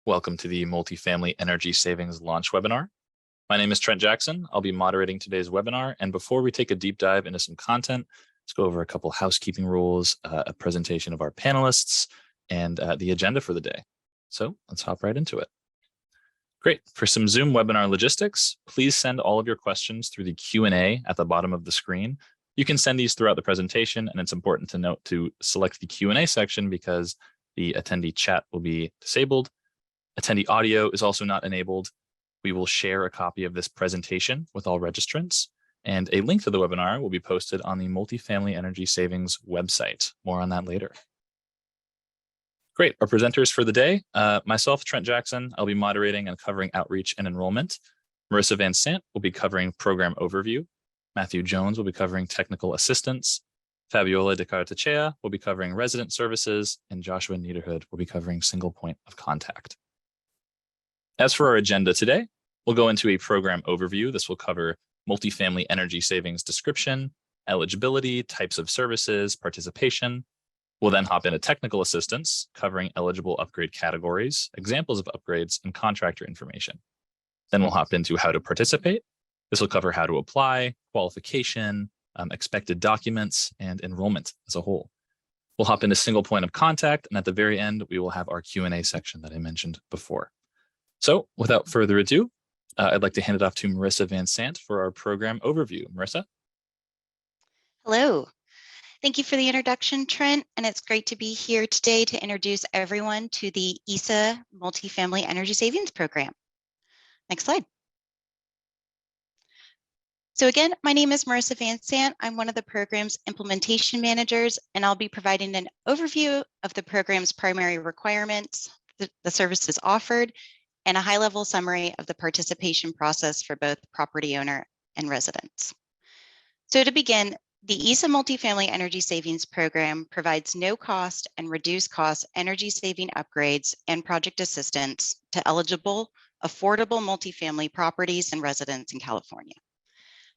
Welcome to the Multifamily Energy Savings Launch webinar. My name is Trent Jackson. I'll be moderating today's webinar. And before we take a deep dive into some content, let's go over a couple housekeeping rules, a presentation of our panelists, and the agenda for the day. So let's hop right into it. Great. For some Zoom webinar logistics, please send all of your questions through the Q&A at the bottom of the screen. You can send these throughout the presentation, and it's important to note to select the Q&A section because the attendee chat will be disabled. Attendee audio is also not enabled. We will share a copy of this presentation with all registrants, and a link to the webinar will be posted on the Multifamily Energy Savings website. More on that later. Great. Our presenters for the day, myself, Trent Jackson, I'll be moderating and covering outreach and enrollment. Marissa Van Sant will be covering program overview. Matthew Jones will be covering technical assistance. Fabiola De Cartachea will be covering resident services, and Joshua Niederhood will be covering single point of contact. As for our agenda today, we'll go into a program overview. This will cover multifamily energy savings description, eligibility, types of services, participation. We'll then hop into technical assistance, covering eligible upgrade categories, examples of upgrades, and contractor information. Then we'll hop into how to participate. This will cover how to apply, qualification, expected documents, and enrollment as a whole. We'll hop into single point of contact, and at the very end, we will have our Q&A section that I mentioned before. So without further ado, I'd like to hand it off to Marissa Van Sant for our program overview. Marissa? Hello. Thank you for the introduction, Trent, and it's great to be here today to introduce everyone to the ESA Multifamily Energy Savings Program. Next slide. So again, my name is Marissa Van Sant. I'm one of the program's implementation managers, and I'll be providing an overview of the program's primary requirements, the services offered, and a high-level summary of the participation process for both property owner and residents. So to begin, the ESA Multifamily Energy Savings Program provides no-cost and reduced-cost energy-saving upgrades and project assistance to eligible, affordable multifamily properties and residents in California.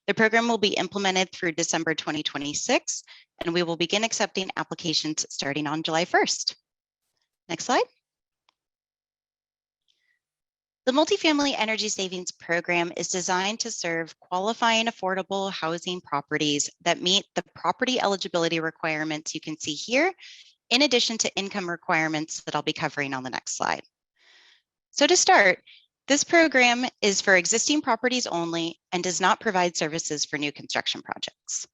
The program will be implemented through December 2026, and we will begin accepting applications starting on July 1st. Next slide. The Multifamily Energy Savings Program is designed to serve qualifying affordable housing properties that meet the property eligibility requirements you can see here, in addition to income requirements that I'll be covering on the next slide. So to start, this program is for existing properties only and does not provide services for new construction projects.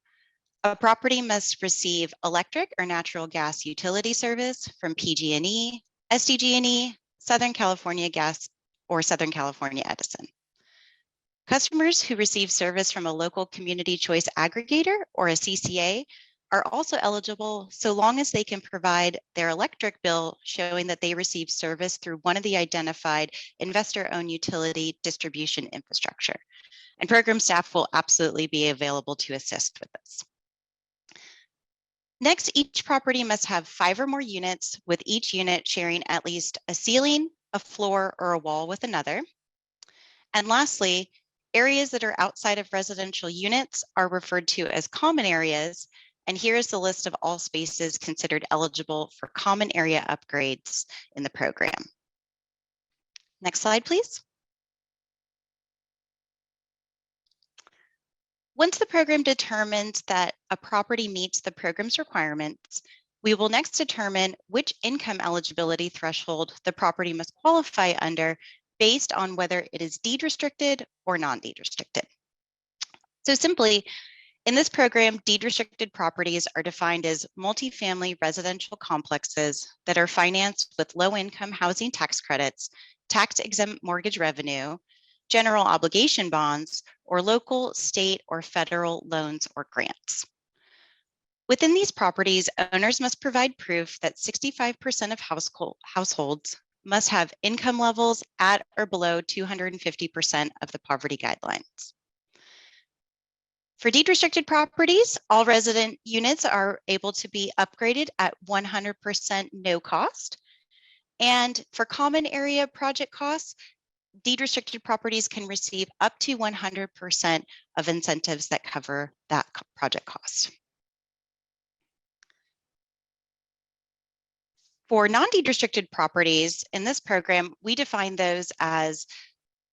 A property must receive electric or natural gas utility service from PG&E, SDG&E, Southern California Gas, or Southern California Edison. Customers who receive service from a local community choice aggregator or a CCA are also eligible so long as they can provide their electric bill showing that they receive service through one of the identified investor-owned utility distribution infrastructure. And program staff will absolutely be available to assist with this. Next, each property must have 5 or more units, with each unit sharing at least a ceiling, a floor, or a wall with another. And lastly, areas that are outside of residential units are referred to as common areas. And here is the list of all spaces considered eligible for common area upgrades in the program. Next slide, please. Once the program determines that a property meets the program's requirements, we will next determine which income eligibility threshold the property must qualify under based on whether it is deed restricted or non-deed restricted. So simply, in this program, deed restricted properties are defined as multifamily residential complexes that are financed with low-income housing tax credits, tax-exempt mortgage revenue, general obligation bonds, or local, state, or federal loans or grants. Within these properties, owners must provide proof that 65% of households must have income levels at or below 250% of the poverty guidelines. For deed-restricted properties, all resident units are able to be upgraded at 100% no cost. And for common area project costs, deed-restricted properties can receive up to 100% of incentives that cover that project cost. For non-deed restricted properties in this program, we define those as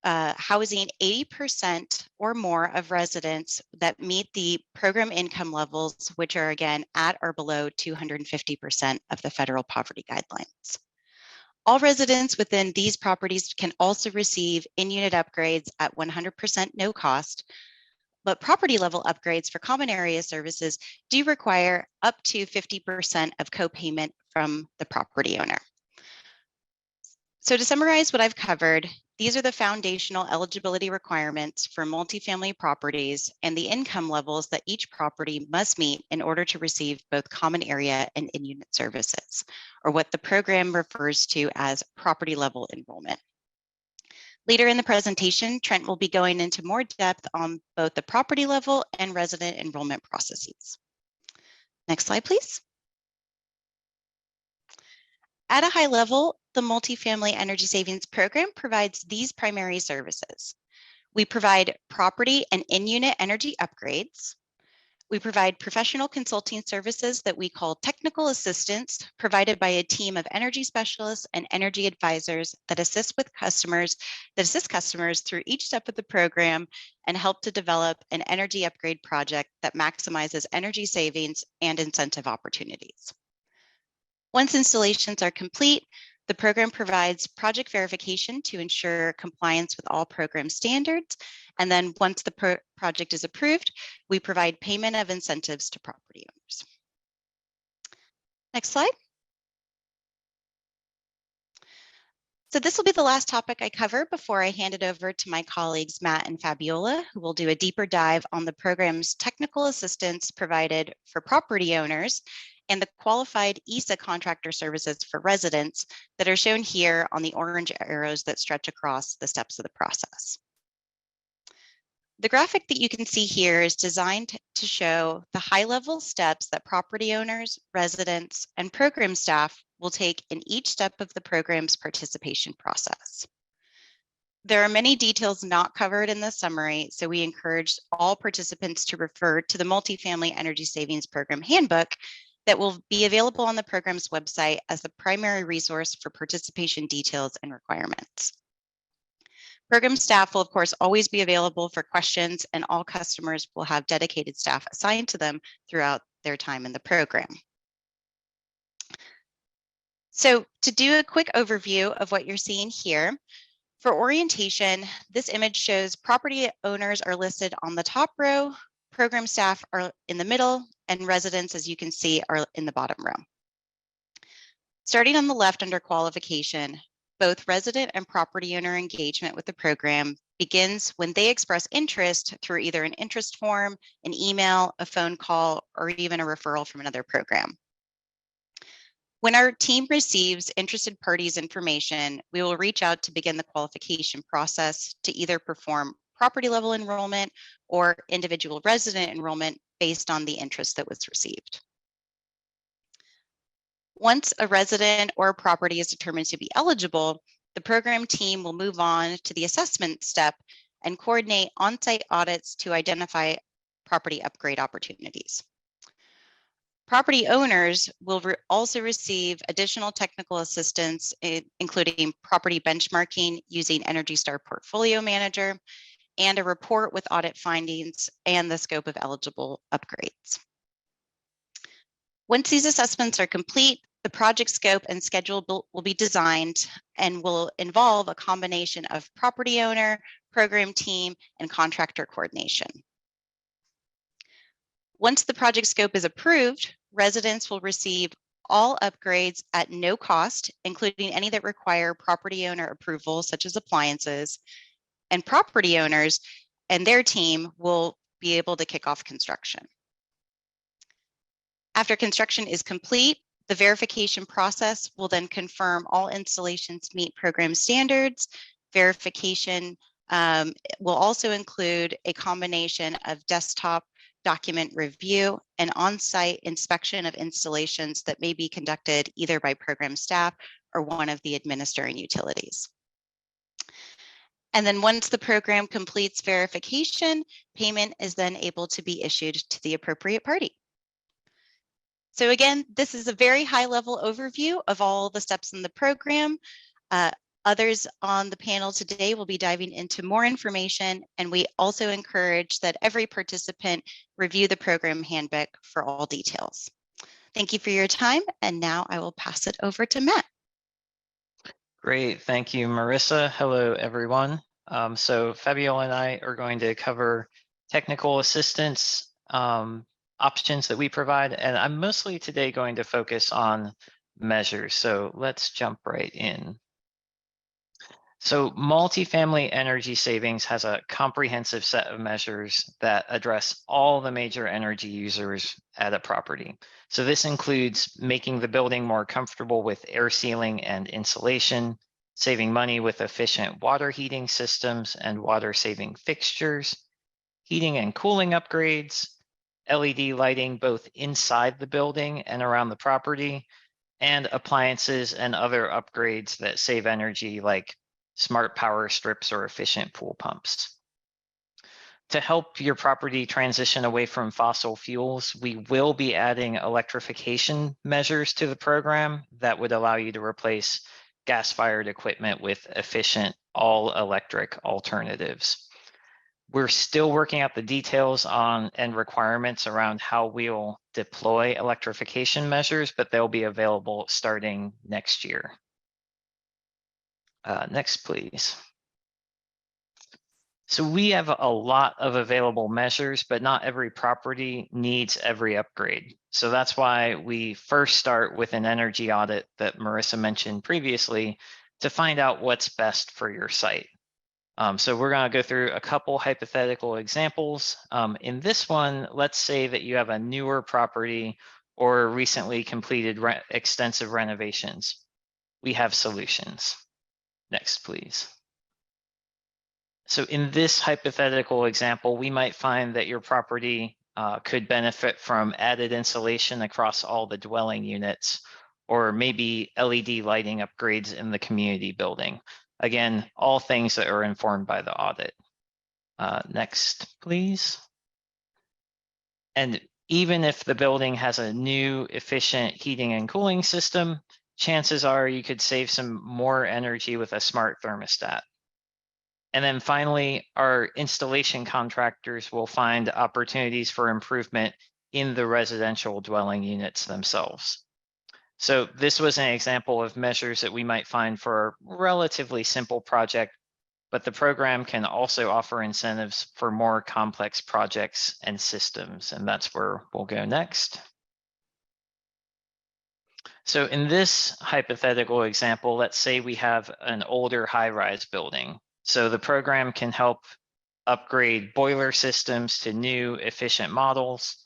housing 80% or more of residents that meet the program income levels, which are again at or below 250% of the federal poverty guidelines. All residents within these properties can also receive in-unit upgrades at 100% no cost, but property level upgrades for common area services do require up to 50% of co-payment from the property owner. So to summarize what I've covered, these are the foundational eligibility requirements for multifamily properties and the income levels that each property must meet in order to receive both common area and in-unit services, or what the program refers to as property level enrollment. Later in the presentation, Trent will be going into more depth on both the property level and resident enrollment processes. Next slide, please. At a high level, the Multifamily Energy Savings Program provides these primary services. We provide property and in-unit energy upgrades. We provide professional consulting services that we call technical assistance, provided by a team of energy specialists and energy advisors that assist customers through each step of the program and help to develop an energy upgrade project that maximizes energy savings and incentive opportunities. Once installations are complete, the program provides project verification to ensure compliance with all program standards. And then once the project is approved, we provide payment of incentives to property owners. Next slide. So this will be the last topic I cover before I hand it over to my colleagues, Matt and Fabiola, who will do a deeper dive on the program's technical assistance provided for property owners and the qualified ESA contractor services for residents that are shown here on the orange arrows that stretch across the steps of the process. The graphic that you can see here is designed to show the high-level steps that property owners, residents, and program staff will take in each step of the program's participation process. There are many details not covered in this summary, so we encourage all participants to refer to the Multifamily Energy Savings Program Handbook that will be available on the program's website as the primary resource for participation details and requirements. Program staff will, of course, always be available for questions, and all customers will have dedicated staff assigned to them throughout their time in the program. So to do a quick overview of what you're seeing here, for orientation, this image shows property owners are listed on the top row, program staff are in the middle, and residents, as you can see, are in the bottom row. Starting on the left under qualification, both resident and property owner engagement with the program begins when they express interest through either an interest form, an email, a phone call, or even a referral from another program. When our team receives interested parties' information, we will reach out to begin the qualification process to either perform property level enrollment or individual resident enrollment based on the interest that was received. Once a resident or a property is determined to be eligible, the program team will move on to the assessment step and coordinate on-site audits to identify property upgrade opportunities. Property owners will also receive additional technical assistance, including property benchmarking using Energy Star Portfolio Manager, and a report with audit findings and the scope of eligible upgrades. Once these assessments are complete, the project scope and schedule will be designed and will involve a combination of property owner, program team, and contractor coordination. Once the project scope is approved, residents will receive all upgrades at no cost, including any that require property owner approval, such as appliances, and property owners and their team will be able to kick off construction. After construction is complete, the verification process will then confirm all installations meet program standards. Verification will also include a combination of desktop document review and on-site inspection of installations that may be conducted either by program staff or one of the administering utilities. And then once the program completes verification, payment is then able to be issued to the appropriate party. So again, this is a very high-level overview of all the steps in the program. Others on the panel today will be diving into more information, and we also encourage that every participant review the program handbook for all details. Thank you for your time, and now I will pass it over to Matt. Great, thank you, Marissa. Hello, everyone. So Fabiola and I are going to cover technical assistance options that we provide, and I'm mostly today going to focus on measures. So let's jump right in. So multifamily energy savings has a comprehensive set of measures that address all the major energy users at a property. So this includes making the building more comfortable with air sealing and insulation, saving money with efficient water heating systems and water saving fixtures, heating and cooling upgrades, LED lighting both inside the building and around the property, and appliances and other upgrades that save energy like smart power strips or efficient pool pumps. To help your property transition away from fossil fuels, we will be adding electrification measures to the program that would allow you to replace gas-fired equipment with efficient all-electric alternatives. We're still working out the details on and requirements around how we'll deploy electrification measures, but they'll be available starting next year. Next, please. So we have a lot of available measures, but not every property needs every upgrade. So that's why we first start with an energy audit that Marissa mentioned previously to find out what's best for your site. So we're going to go through a couple hypothetical examples. In this one, let's say that you have a newer property or recently completed extensive renovations. We have solutions. Next, please. So in this hypothetical example, we might find that your property could benefit from added insulation across all the dwelling units, or maybe LED lighting upgrades in the community building. Again, all things that are informed by the audit. Next, please. And even if the building has a new efficient heating and cooling system, chances are you could save some more energy with a smart thermostat. And then finally, our installation contractors will find opportunities for improvement in the residential dwelling units themselves. So this was an example of measures that we might find for a relatively simple project, but the program can also offer incentives for more complex projects and systems, and that's where we'll go next. So in this hypothetical example, let's say we have an older high-rise building. So the program can help upgrade boiler systems to new efficient models,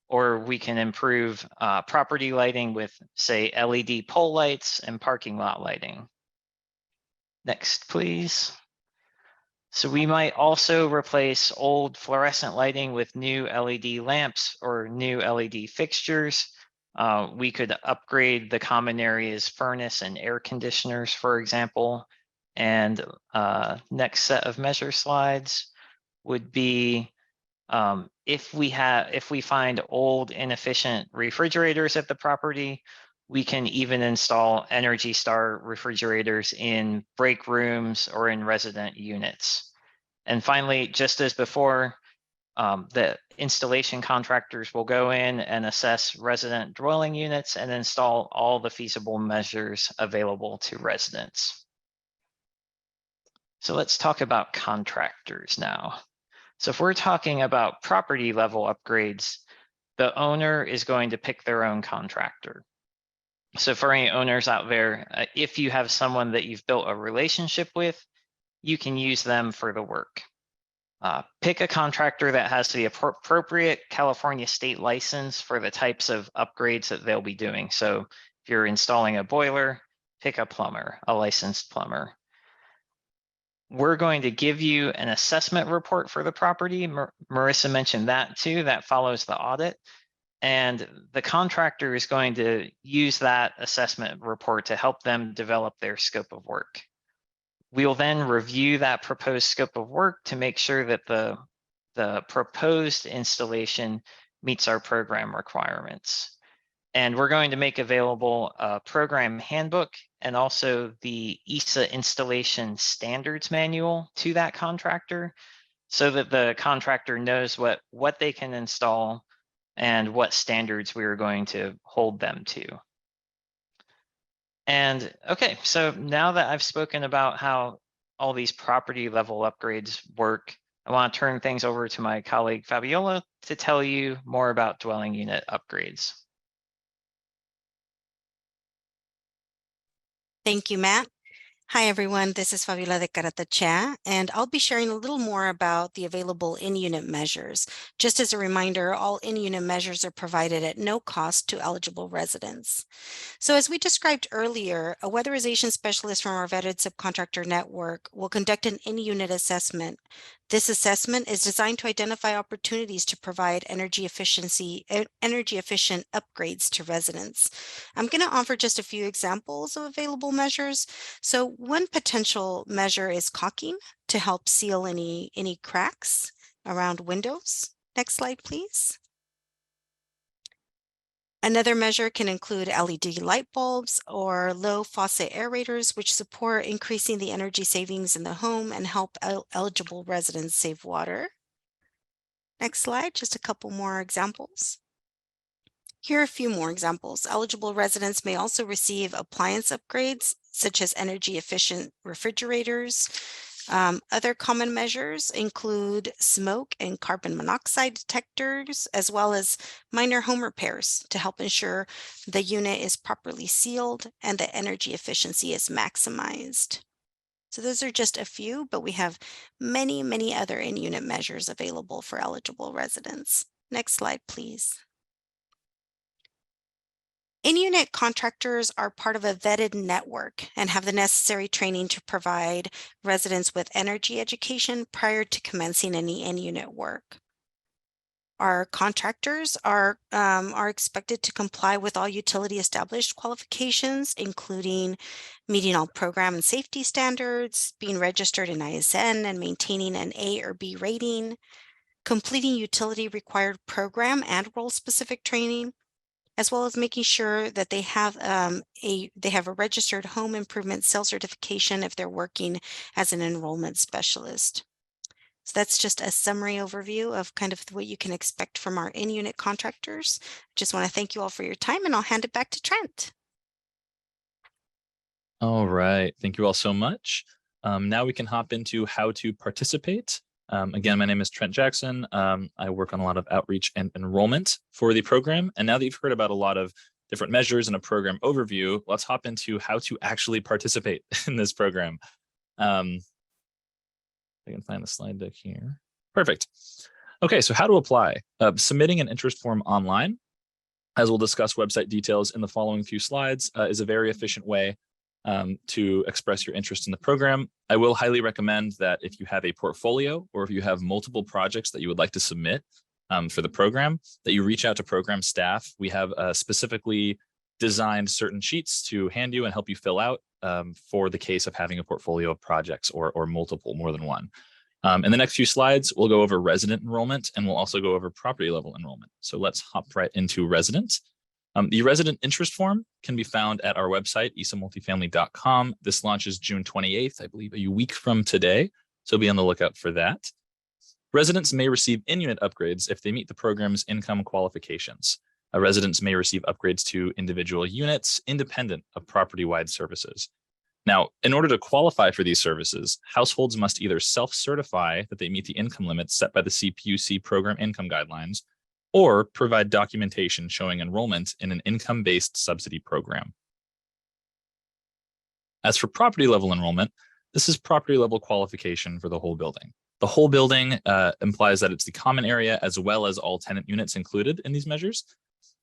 or we can improve property lighting with, say, LED pole lights and parking lot lighting. Next, please. So we might also replace old fluorescent lighting with new LED lamps or new LED fixtures. We could upgrade the common areas furnace and air conditioners, for example. And next set of measure slides would be if we find old inefficient refrigerators at the property, we can even install Energy Star refrigerators in break rooms or in resident units. And finally, just as before, the installation contractors will go in and assess resident dwelling units and install all the feasible measures available to residents. So let's talk about contractors now. So if we're talking about property level upgrades, the owner is going to pick their own contractor. So for any owners out there, if you have someone that you've built a relationship with, you can use them for the work. Pick a contractor that has the appropriate California state license for the types of upgrades that they'll be doing. So if you're installing a boiler, pick a plumber, a licensed plumber. We're going to give you an assessment report for the property. Marissa mentioned that too, that follows the audit. And the contractor is going to use that assessment report to help them develop their scope of work. We'll then review that proposed scope of work to make sure that the proposed installation meets our program requirements. And we're going to make available a program handbook and also the ESA installation standards manual to that contractor so that the contractor knows what they can install and what standards we are going to hold them to. And okay, so now that I've spoken about how all these property level upgrades work, I want to turn things over to my colleague Fabiola to tell you more about dwelling unit upgrades. Thank you, Matt. Hi, everyone. This is Fabiola de Caratachea, and I'll be sharing a little more about the available in-unit measures. Just as a reminder, all in-unit measures are provided at no cost to eligible residents. So as we described earlier, a weatherization specialist from our vetted subcontractor network will conduct an in-unit assessment. This assessment is designed to identify opportunities to provide energy efficient upgrades to residents. I'm going to offer just a few examples of available measures. So one potential measure is caulking to help seal any cracks around windows. Next slide, please. Another measure can include LED light bulbs or low faucet aerators, which support increasing the energy savings in the home and help eligible residents save water. Next slide, just a couple more examples. Here are a few more examples. Eligible residents may also receive appliance upgrades, such as energy efficient refrigerators. Other common measures include smoke and carbon monoxide detectors, as well as minor home repairs to help ensure the unit is properly sealed and the energy efficiency is maximized. So those are just a few, but we have many, many other in-unit measures available for eligible residents. Next slide, please. In-unit contractors are part of a vetted network and have the necessary training to provide residents with energy education prior to commencing any in-unit work. Our contractors are expected to comply with all utility established qualifications, including meeting all program and safety standards, being registered in ISN and maintaining an A or B rating, completing utility required program and role specific training, as well as making sure that they have a registered home improvement cell certification if they're working as an enrollment specialist. So that's just a summary overview of kind of what you can expect from our in-unit contractors. Just want to thank you all for your time, and I'll hand it back to Trent. All right, thank you all so much. Now we can hop into how to participate. Again, my name is Trent Jackson. I work on a lot of outreach and enrollment for the program. And now that you've heard about a lot of different measures and a program overview, let's hop into how to actually participate in this program. I can find the slide deck here. Perfect. Okay, so how to apply. Submitting an interest form online, as we'll discuss website details in the following few slides, is a very efficient way to express your interest in the program. I will highly recommend that if you have a portfolio or if you have multiple projects that you would like to submit for the program, that you reach out to program staff. We have specifically designed certain sheets to hand you and help you fill out for the case of having a portfolio of projects or multiple, more than one. In the next few slides, we'll go over resident enrollment and we'll also go over property level enrollment. So let's hop right into resident. The resident interest form can be found at our website, esamultifamily.com. This launches June 28th, I believe a week from today. So be on the lookout for that. Residents may receive in-unit upgrades if they meet the program's income qualifications. Residents may receive upgrades to individual units independent of property-wide services. Now, in order to qualify for these services, households must either self-certify that they meet the income limits set by the CPUC program income guidelines, or provide documentation showing enrollment in an income-based subsidy program. As for property level enrollment, this is property level qualification for the whole building. The whole building implies that it's the common area as well as all tenant units included in these measures.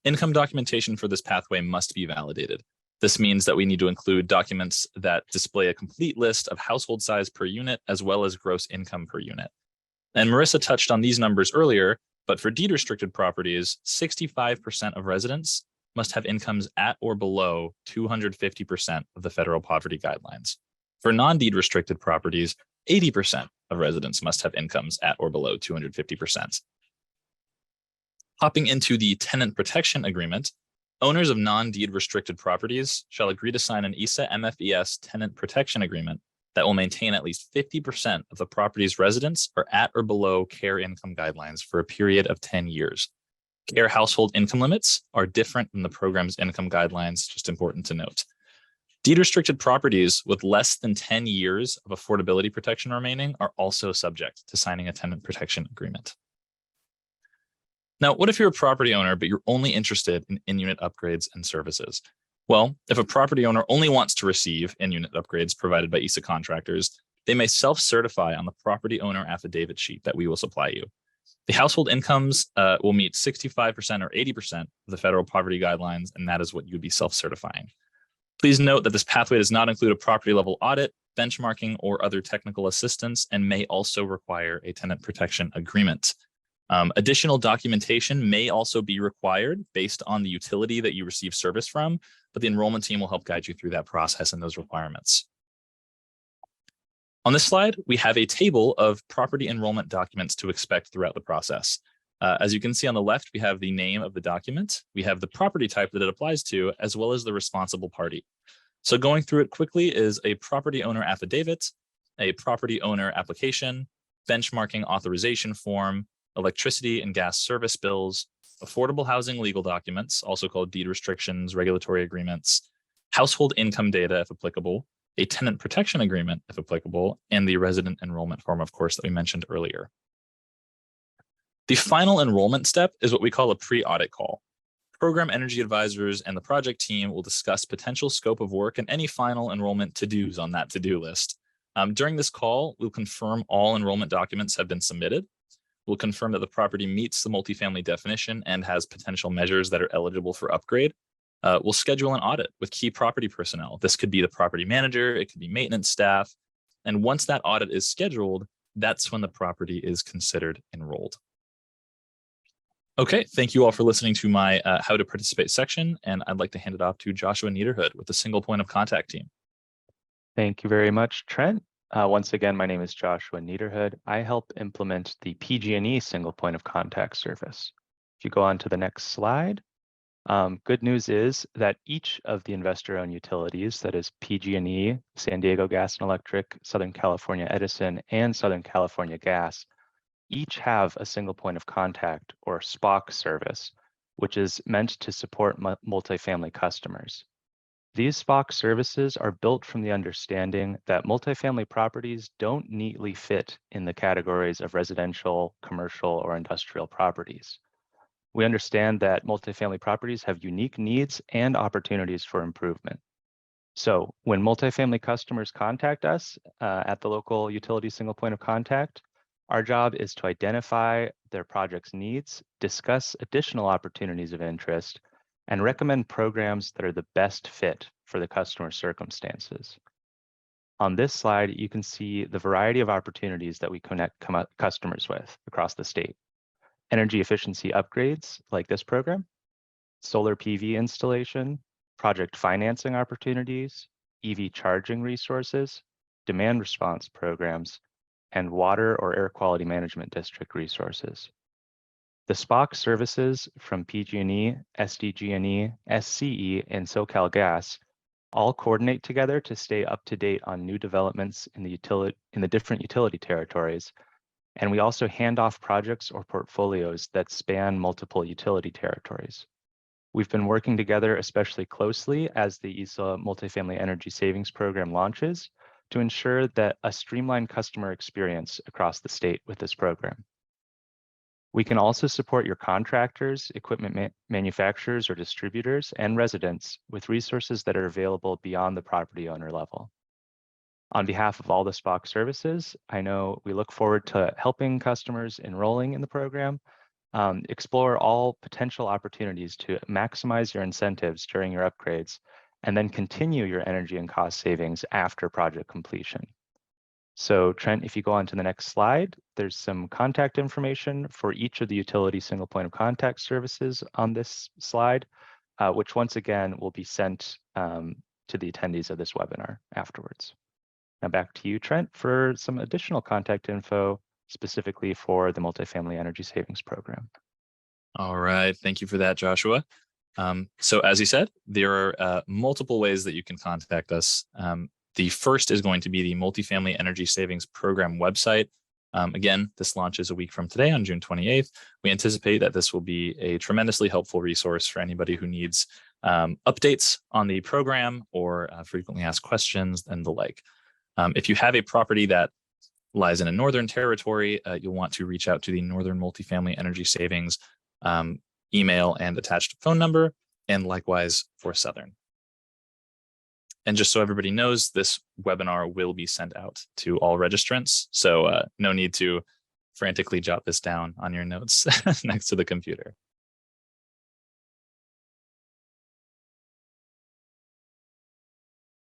Income documentation for this pathway must be validated. This means that we need to include documents that display a complete list of household size per unit as well as gross income per unit. And Marissa touched on these numbers earlier, but for deed restricted properties, 65% of residents must have incomes at or below 250% of the federal poverty guidelines. For non-deed restricted properties, 80% of residents must have incomes at or below 250%. Hopping into the tenant protection agreement, Owners of non-deed restricted properties shall agree to sign an ESA MFES tenant protection agreement that will maintain at least 50% of the property's residents are at or below CARE income guidelines for a period of 10 years. CARE household income limits are different than the program's income guidelines, just important to note. Deed restricted properties with less than 10 years of affordability protection remaining are also subject to signing a tenant protection agreement. Now, what if you're a property owner, but you're only interested in in-unit upgrades and services? Well, if a property owner only wants to receive in-unit upgrades provided by ESA contractors, they may self-certify on the property owner affidavit sheet that we will supply you. The household incomes will meet 65% or 80% of the federal poverty guidelines, and that is what you'd be self-certifying. Please note that this pathway does not include a property level audit, benchmarking, or other technical assistance, and may also require a tenant protection agreement. Additional documentation may also be required based on the utility that you receive service from, but the enrollment team will help guide you through that process and those requirements. On this slide, we have a table of property enrollment documents to expect throughout the process. As you can see on the left, we have the name of the document, we have the property type that it applies to, as well as the responsible party. So going through it quickly is a property owner affidavit, a property owner application, benchmarking authorization form, electricity and gas service bills, affordable housing legal documents, also called deed restrictions, regulatory agreements, household income data if applicable, a tenant protection agreement if applicable, and the resident enrollment form, of course, that we mentioned earlier. The final enrollment step is what we call a pre-audit call. Program energy advisors and the project team will discuss potential scope of work and any final enrollment to-dos on that to-do list. During this call, we'll confirm all enrollment documents have been submitted. We'll confirm that the property meets the multifamily definition and has potential measures that are eligible for upgrade. We'll schedule an audit with key property personnel. This could be the property manager, it could be maintenance staff. And once that audit is scheduled, that's when the property is considered enrolled. Okay, thank you all for listening to my how to participate section, and I'd like to hand it off to Joshua Niederhood with the single point of contact team. Thank you very much, Trent. Once again, my name is Joshua Niederhood. I help implement the PG&E single point of contact service. If you go on to the next slide, good news is that each of the investor-owned utilities, that is PG&E, San Diego Gas and Electric, Southern California Edison, and Southern California Gas, each have a single point of contact or SPOC service, which is meant to support multifamily customers. These SPOC services are built from the understanding that multifamily properties don't neatly fit in the categories of residential, commercial, or industrial properties. We understand that multifamily properties have unique needs and opportunities for improvement. So when multifamily customers contact us at the local utility single point of contact, our job is to identify their project's needs, discuss additional opportunities of interest, and recommend programs that are the best fit for the customer circumstances. On this slide, you can see the variety of opportunities that we connect customers with across the state. Energy efficiency upgrades like this program, solar PV installation, project financing opportunities, EV charging resources, demand response programs, and water or air quality management district resources. The SPOC services from PG&E, SDG&E, SCE, and SoCal Gas all coordinate together to stay up to date on new developments in the different utility territories. And we also hand off projects or portfolios that span multiple utility territories. We've been working together especially closely as the ESA Multifamily Energy Savings Program launches to ensure that a streamlined customer experience across the state with this program. We can also support your contractors, equipment manufacturers or distributors, and residents with resources that are available beyond the property owner level. On behalf of all the SPOC services, I know we look forward to helping customers enrolling in the program explore all potential opportunities to maximize your incentives during your upgrades, and then continue your energy and cost savings after project completion. So Trent, if you go on to the next slide, there's some contact information for each of the utility single point of contact services on this slide, which once again will be sent to the attendees of this webinar afterwards. Now back to you, Trent, for some additional contact info specifically for the Multifamily Energy Savings Program. All right, thank you for that, Joshua. So as you said, there are multiple ways that you can contact us. The first is going to be the Multifamily Energy Savings Program website. Again, this launches a week from today on June 28th. We anticipate that this will be a tremendously helpful resource for anybody who needs updates on the program or frequently asked questions and the like. If you have a property that lies in a northern territory, you'll want to reach out to the Northern Multifamily Energy Savings email and attached phone number, and likewise for Southern. And just so everybody knows, this webinar will be sent out to all registrants, so no need to frantically jot this down on your notes next to the computer.